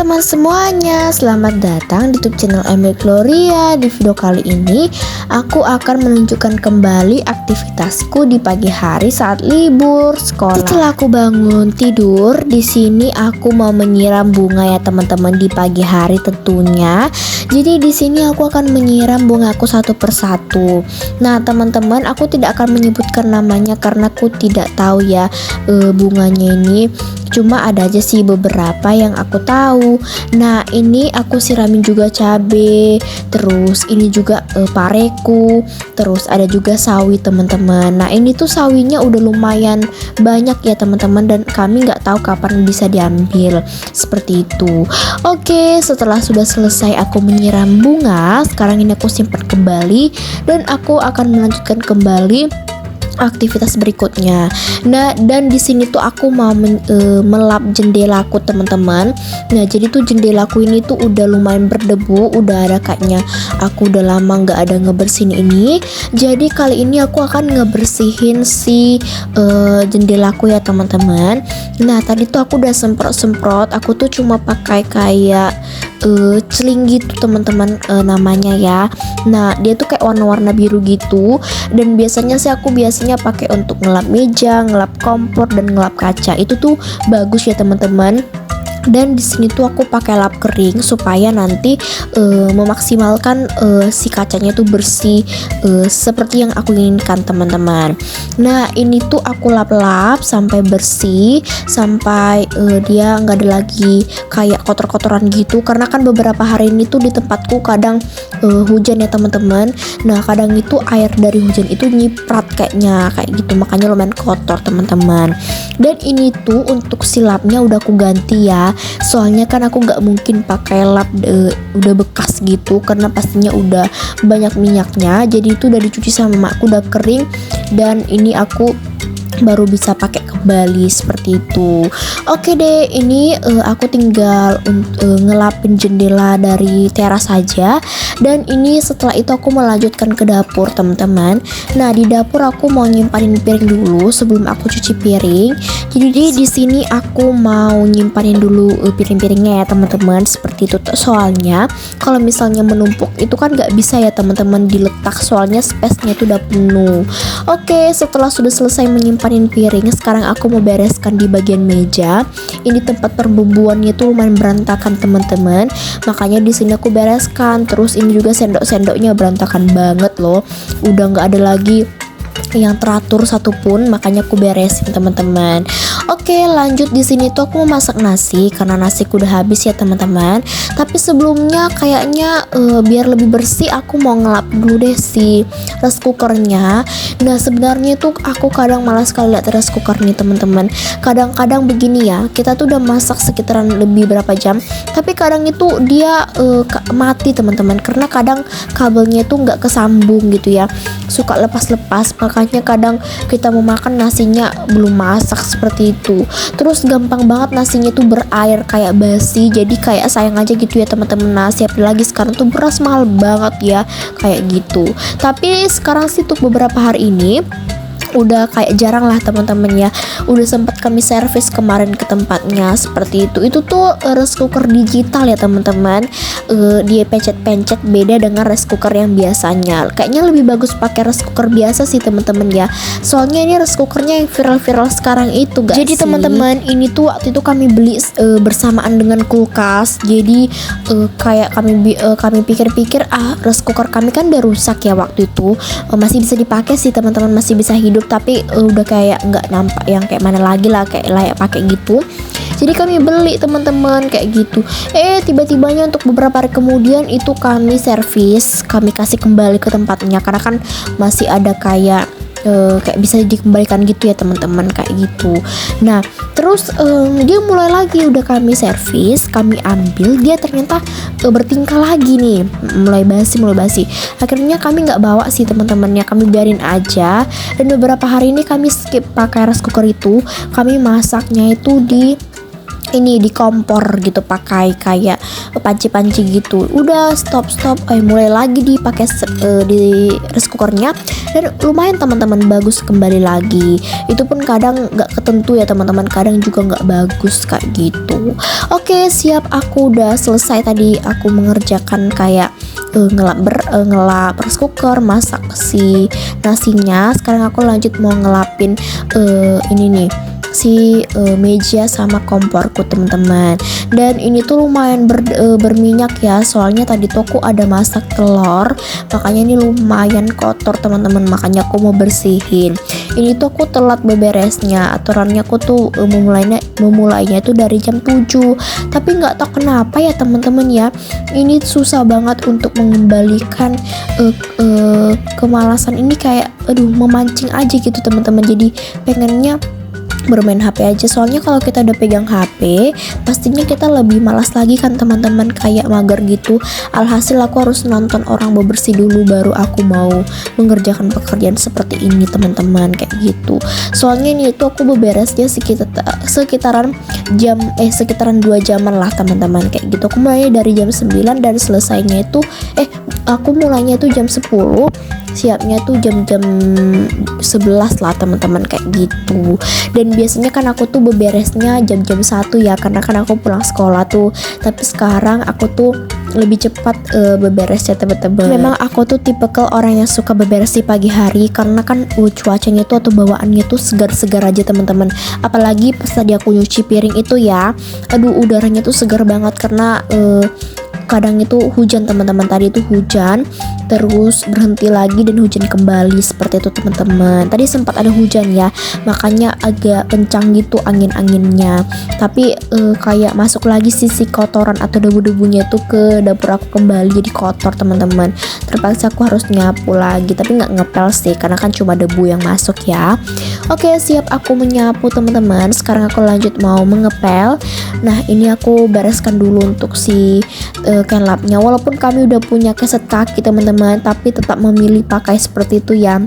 teman-teman semuanya, selamat datang di YouTube channel Emily Gloria. Di video kali ini, aku akan menunjukkan kembali aktivitasku di pagi hari saat libur sekolah. Setelah aku bangun tidur, di sini aku mau menyiram bunga ya teman-teman di pagi hari tentunya. Jadi di sini aku akan menyiram bunga aku satu persatu. Nah teman-teman, aku tidak akan menyebutkan namanya karena aku tidak tahu ya bunganya ini. Cuma ada aja sih beberapa yang aku tahu. Nah ini aku siramin juga cabe, terus ini juga pareku, terus ada juga sawi teman-teman. Nah ini tuh sawinya udah lumayan banyak ya teman-teman, dan kami nggak tahu kapan bisa diambil seperti itu. Oke, setelah sudah selesai aku menyiram bunga, sekarang ini aku simpan kembali dan aku akan melanjutkan kembali aktivitas berikutnya. Nah, dan di sini tuh aku mau melap jendelaku teman-teman. Nah, jadi tuh jendelaku ini tuh udah lumayan berdebu, udah ada kayaknya aku udah lama nggak ada ngebersihin ini. Jadi kali ini aku akan ngebersihin si jendelaku ya teman-teman. Nah, tadi tuh aku udah semprot-semprot. Aku tuh cuma pakai kayak celing gitu teman-teman namanya ya. Nah, dia tuh kayak warna-warna biru gitu, dan biasanya sih aku pakai untuk ngelap meja, ngelap kompor, dan ngelap kaca. Itu tuh bagus ya teman-teman. Dan di sini tuh aku pakai lap kering supaya nanti memaksimalkan si kacanya tuh bersih seperti yang aku inginkan teman-teman. Nah ini tuh aku lap-lap sampai bersih, sampai dia nggak ada lagi kayak kotor-kotoran gitu. Karena kan beberapa hari ini tuh di tempatku kadang hujan ya teman-teman. Nah kadang itu air dari hujan itu nyiprat kayaknya kayak gitu, makanya lumayan kotor teman-teman. Dan ini tuh untuk silapnya udah aku ganti ya. Soalnya kan aku nggak mungkin pakai lap udah bekas gitu, karena pastinya udah banyak minyaknya. Jadi itu udah dicuci sama makku, udah kering, dan ini aku baru bisa pakai kembali seperti itu. Oke deh, ini aku tinggal ngelapin jendela dari teras saja. Dan ini setelah itu aku melanjutkan ke dapur teman-teman. Nah di dapur aku mau nyimpanin piring dulu sebelum aku cuci piring. Jadi di sini aku mau nyimpanin dulu piring-piringnya ya teman-teman, seperti itu. Soalnya kalau misalnya menumpuk itu kan nggak bisa ya teman-teman diletak, soalnya space-nya itu udah penuh. Oke, setelah sudah selesai menyimpanin piring, sekarang aku mau bereskan di bagian meja. Ini tempat perbumbuannya tuh lumayan berantakan teman-teman, makanya di sini aku bereskan. Terus ini juga sendok-sendoknya berantakan banget loh, udah nggak ada lagi yang teratur satupun, makanya aku beresin teman-teman. Oke, lanjut di sini tuh aku mau masak nasi karena nasiku udah habis ya teman-teman. Tapi sebelumnya kayaknya biar lebih bersih aku mau ngelap dulu deh si rice cookernya. Nah sebenarnya tuh aku kadang malas sekali lihat rice cooker nih teman-teman. Kadang-kadang begini ya, kita tuh udah masak sekitaran lebih berapa jam, tapi kadang itu dia mati teman-teman, karena kadang kabelnya tuh nggak kesambung gitu ya, suka lepas-lepas. Makanya kadang kita mau makan nasinya belum masak seperti itu. Terus gampang banget nasinya tuh berair kayak basi. Jadi kayak sayang aja gitu ya teman-teman nasi, apalagi sekarang tuh beras mahal banget ya kayak gitu. Tapi sekarang sih untuk beberapa hari ini udah kayak jarang lah teman-teman ya. Udah sempat kami servis kemarin ke tempatnya seperti itu. Itu tuh rice cooker digital ya teman-teman. Dia pencet-pencet, beda dengan rice cooker yang biasanya. Kayaknya lebih bagus pakai rice cooker biasa sih teman-teman ya. Soalnya ini rice cookernya yang viral-viral sekarang itu guys. Jadi teman-teman, ini tuh waktu itu kami beli bersamaan dengan kulkas. Jadi kayak kami pikir-pikir rice cooker kami kan udah rusak ya waktu itu. Masih bisa dipakai sih teman-teman, masih bisa hidup, tapi udah kayak nggak nampak yang kayak mana lagi lah, kayak layak pakai gitu. Jadi kami beli teman-teman kayak gitu. Tiba-tibanya untuk beberapa hari kemudian itu kami servis, kami kasih kembali ke tempatnya karena kan masih ada kayak bisa dikembalikan gitu ya teman-teman kayak gitu. Nah terus dia mulai lagi, udah kami servis, kami ambil, dia ternyata bertingkah lagi nih, mulai basi. Akhirnya kami nggak bawa sih teman-temannya, kami biarin aja. Dan beberapa hari ini kami skip pakai rice cooker itu, kami masaknya itu di ini di kompor gitu, pakai kayak panci-panci gitu. Udah stop, mulai lagi dipakai di rice cookernya, dan lumayan teman-teman bagus kembali lagi. Itu pun kadang nggak ketentu ya teman-teman, kadang juga nggak bagus kayak gitu. Oke, siap, aku udah selesai tadi aku mengerjakan kayak ngelap rice cooker, masak si nasinya. Sekarang aku lanjut mau ngelapin ini nih, si meja sama komporku teman-teman. Dan ini tuh lumayan berminyak ya, soalnya tadi tuh aku ada masak telur, makanya ini lumayan kotor teman-teman, makanya aku mau bersihin. Ini tuh aku telat beberesnya, aturannya aku tuh memulainya itu dari jam 7, tapi nggak tahu kenapa ya teman-teman ya, ini susah banget untuk mengembalikan kemalasan ini, kayak memancing aja gitu teman-teman. Jadi pengennya bermain HP aja, soalnya kalau kita udah pegang HP pastinya kita lebih malas lagi kan teman-teman, kayak mager gitu. Alhasil aku harus nonton orang bebersih dulu baru aku mau mengerjakan pekerjaan seperti ini teman-teman, kayak gitu. Soalnya ini itu aku beberesnya sekitaran 2 jaman lah teman-teman, kayak gitu. Aku mulainya dari jam 9 dan selesainya itu aku mulainya itu jam 10, siapnya tuh jam-jam 11 lah teman-teman, kayak gitu. Dan biasanya kan aku tuh beberesnya jam-jam 1 ya, karena kan aku pulang sekolah tuh. Tapi sekarang aku tuh lebih cepat beberesnya teman-teman. Memang aku tuh tipikal orang yang suka beberes di pagi hari, karena kan cuacanya tuh atau bawaannya tuh segar-segar aja teman-teman. Apalagi pas tadi aku nyuci piring itu ya, udaranya tuh segar banget, karena kadang itu hujan teman-teman, tadi itu hujan terus berhenti lagi dan hujan kembali seperti itu teman-teman. Tadi sempat ada hujan ya, makanya agak kencang gitu angin-anginnya, tapi kayak masuk lagi sisi kotoran atau debu-debunya tuh ke dapur aku kembali, jadi kotor teman-teman. Terpaksa aku harus nyapu lagi, tapi nggak ngepel sih karena kan cuma debu yang masuk ya. Oke, siap, aku menyapu teman-teman. Sekarang aku lanjut mau mengepel. Nah, ini aku bereskan dulu untuk si can lapnya. Walaupun kami udah punya keset kaki teman-teman, tapi tetap memilih pakai seperti itu ya,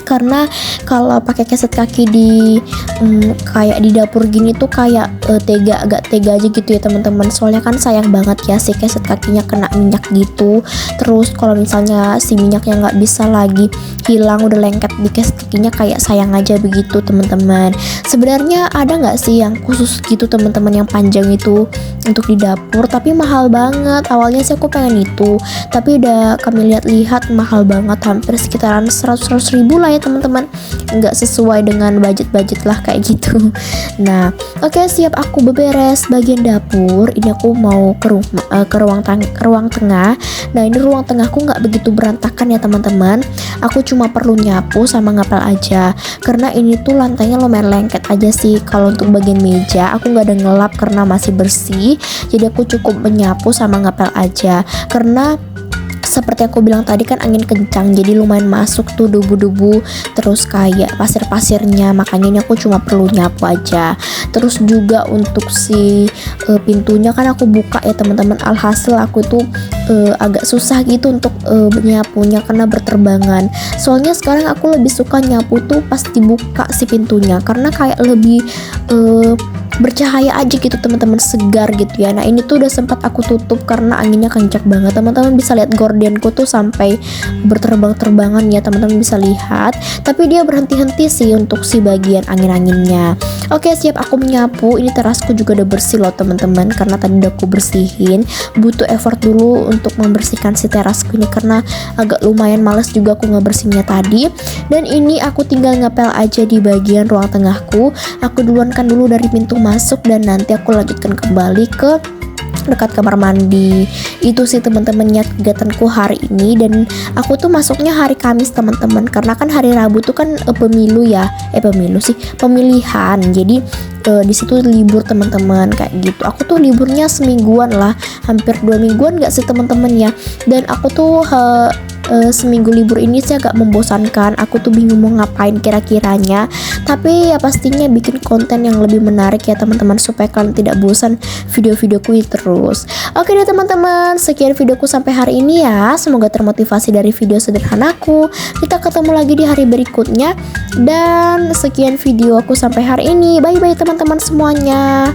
karena kalau pakai keset kaki di kayak di dapur gini tuh kayak agak tega aja gitu ya teman-teman. Soalnya kan sayang banget ya si keset kakinya kena minyak gitu. Terus kalau misalnya si minyaknya nggak bisa lagi hilang, udah lengket di keset kakinya, kayak sayang aja begitu teman-teman. Sebenarnya ada nggak sih yang khusus gitu teman-teman, yang panjang itu untuk di dapur, tapi mahal banget. Awalnya sih aku pengen itu, tapi udah kami lihat-lihat mahal banget, hampir sekitaran 100 ribu lah ya teman-teman, nggak sesuai dengan budget lah kayak gitu. Nah, oke, siap, aku beberes bagian dapur. Ini aku mau ke ruang tengah. Nah, ini ruang tengahku nggak begitu berantakan ya teman-teman. Aku cuma perlu nyapu sama ngepel aja, karena ini tuh lantainya lumayan lengket aja sih. Kalau untuk bagian meja aku nggak ada ngelap karena masih bersih, jadi aku cukup menyapu sama ngepel aja. Karena seperti aku bilang tadi kan angin kencang, jadi lumayan masuk tuh debu-debu terus kayak pasir-pasirnya, makanya ini aku cuma perlu nyapu aja. Terus juga untuk si pintunya kan aku buka ya teman-teman. Alhasil aku tuh agak susah gitu untuk nyapunya karena berterbangan. Soalnya sekarang aku lebih suka nyapu tuh pas dibuka si pintunya, karena kayak lebih bercahaya aja gitu teman-teman, segar gitu ya. Nah, ini tuh udah sempat aku tutup karena anginnya kencang banget. Teman-teman bisa lihat gordenku tuh sampai berterbang-terbangan ya, teman-teman bisa lihat. Tapi dia berhenti-henti sih untuk si bagian angin-anginnya. Oke, siap, aku menyapu. Ini terasku juga udah bersih loh teman-teman, karena tadi udah aku bersihin. Butuh effort dulu untuk membersihkan si terasku ini karena agak lumayan males juga aku ngebersihnya tadi. Dan ini aku tinggal ngepel aja di bagian ruang tengahku. Aku duluankan dulu dari pintu masuk dan nanti aku lanjutkan kembali ke dekat kamar mandi. Itu sih teman-temannya kegiatanku hari ini. Dan aku tuh masuknya hari Kamis teman-teman, karena kan hari Rabu tuh kan pemilihan, jadi di situ libur teman-teman, kayak gitu. Aku tuh liburnya semingguan lah, hampir 2 mingguan gak sih teman-teman ya. Dan aku tuh seminggu libur ini sih agak membosankan. Aku tuh bingung mau ngapain kira-kiranya, tapi ya pastinya bikin konten yang lebih menarik ya teman-teman, supaya kalian tidak bosan video-videoku terus. Oke deh teman-teman, sekian videoku sampai hari ini ya. Semoga termotivasi dari video sederhanaku. Kita ketemu lagi di hari berikutnya. Dan sekian video aku sampai hari ini. Bye bye teman-teman semuanya.